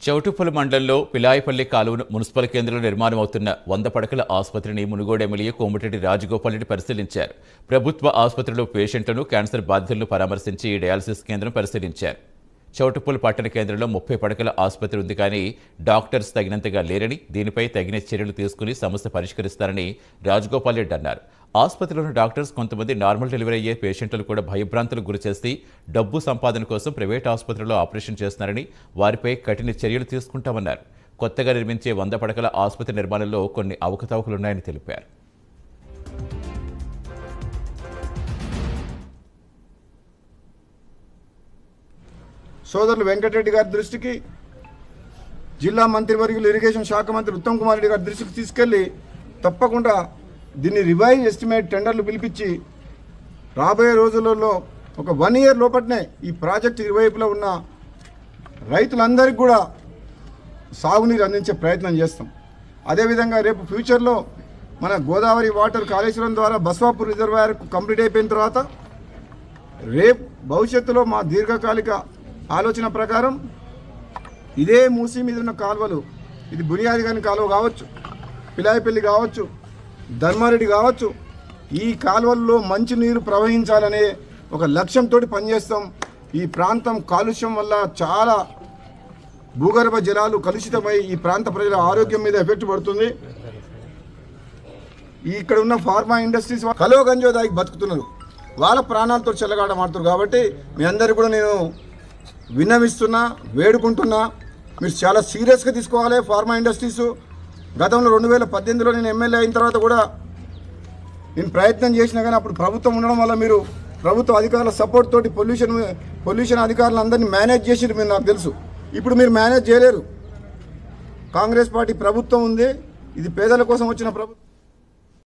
చౌటుప్పల్ మండలంలో పిలాయపల్లి కాలువను మున్సిపల్ కేంద్రంలో నిర్మాణం అవుతున్న 100 పడకల ఆసుపత్రిని మునుగోడు ఎమ్మెల్యే కోమటిరెడ్డి రాజగోపాల్ రెడ్డి పరిశీలించారు. ప్రభుత్వ ఆసుపత్రిలో పేషెంట్లను, క్యాన్సర్ బాధితులను పరామర్శించి డయాలసిస్ కేంద్రం పరిశీలించారు. చౌటుప్పల్ పట్టణ కేంద్రంలో 30 పడకల ఆసుపత్రి ఉంది, కానీ డాక్టర్స్ తగినంతగా లేరని, దీనిపై తగిన చర్యలు తీసుకుని సమస్య పరిష్కరిస్తారని రాజగోపాల్ రెడ్డి అన్నారు. ఆసుపత్రిలోని డాక్టర్స్ కొంతమంది నార్మల్ డెలివరీ అయ్యే పేషెంట్లను కూడా భయభ్రాంతులకు గురిచేసి డబ్బు సంపాదన కోసం ప్రైవేట్ ఆసుపత్రిలో ఆపరేషన్ చేస్తున్నారని, వారిపై కఠిన చర్యలు తీసుకుంటామన్నారు. కొత్తగా నిర్మించే 100 పడకల ఆసుపత్రి నిర్మాణంలో కొన్ని అవకతవకలున్నాయని తెలిపారు. సోదరులు వెంకటరెడ్డి గారి దృష్టికి, జిల్లా మంత్రివర్యులు ఇరిగేషన్ శాఖ మంత్రి ఉత్తమ్ కుమార్ రెడ్డి గారి దృష్టికి తీసుకెళ్లి తప్పకుండా దీన్ని రివైజ్ ఎస్టిమేట్ టెండర్లు పిలిపించి రాబోయే రోజులలో ఒక 1 ఇయర్ లోపట్నే ఈ ప్రాజెక్టు ఇరువైపులో ఉన్న రైతులందరికీ కూడా సాగునీరు అందించే ప్రయత్నం చేస్తాం. అదేవిధంగా రేపు ఫ్యూచర్లో మన గోదావరి వాటర్ కాళేశ్వరం ద్వారా బస్వాపూర్ రిజర్వాయర్ కంప్లీట్ అయిపోయిన తర్వాత రేపు భవిష్యత్తులో మా దీర్ఘకాలిక ఆలోచన ప్రకారం ఇదే మూసీ మీద ఉన్న కాలువలు, ఇది బునియాది గాని కాలువ కావచ్చు, పిలాయపల్లి కావచ్చు, ధర్మారెడ్డి కావచ్చు, ఈ కాలువల్లో మంచి నీరు ప్రవహించాలనే ఒక లక్ష్యంతో పనిచేస్తాం. ఈ ప్రాంతం కాలుష్యం వల్ల చాలా భూగర్భ జలాలు కలుషితమై ఈ ప్రాంత ప్రజల ఆరోగ్యం మీద ఎఫెక్ట్ పడుతుంది. ఇక్కడ ఉన్న ఫార్మా ఇండస్ట్రీస్ కలో గంజో దాగి బతుకుతున్నారు, వాళ్ళ ప్రాణాలతో చెలగాటమాడుతున్నారు. కాబట్టి మీ అందరికీ కూడా నేను విన్నవిస్తున్నా, వేడుకుంటున్నా, మీరు చాలా సీరియస్గా తీసుకోవాలి ఫార్మా ఇండస్ట్రీస్. గతంలో 2018లో నేను ఎమ్మెల్యే అయిన తర్వాత కూడా నేను ప్రయత్నం చేసినా, కానీ అప్పుడు ప్రభుత్వం ఉండడం వల్ల మీరు ప్రభుత్వ అధికారుల సపోర్ట్ తోటి పొల్యూషన్ అధికారులందరినీ మేనేజ్ చేసి మీరు నాకు తెలుసు. ఇప్పుడు మీరు మేనేజ్ చేయలేరు. కాంగ్రెస్ పార్టీ ప్రభుత్వం ఉంది, ఇది పేదల కోసం వచ్చిన ప్రభుత్వం.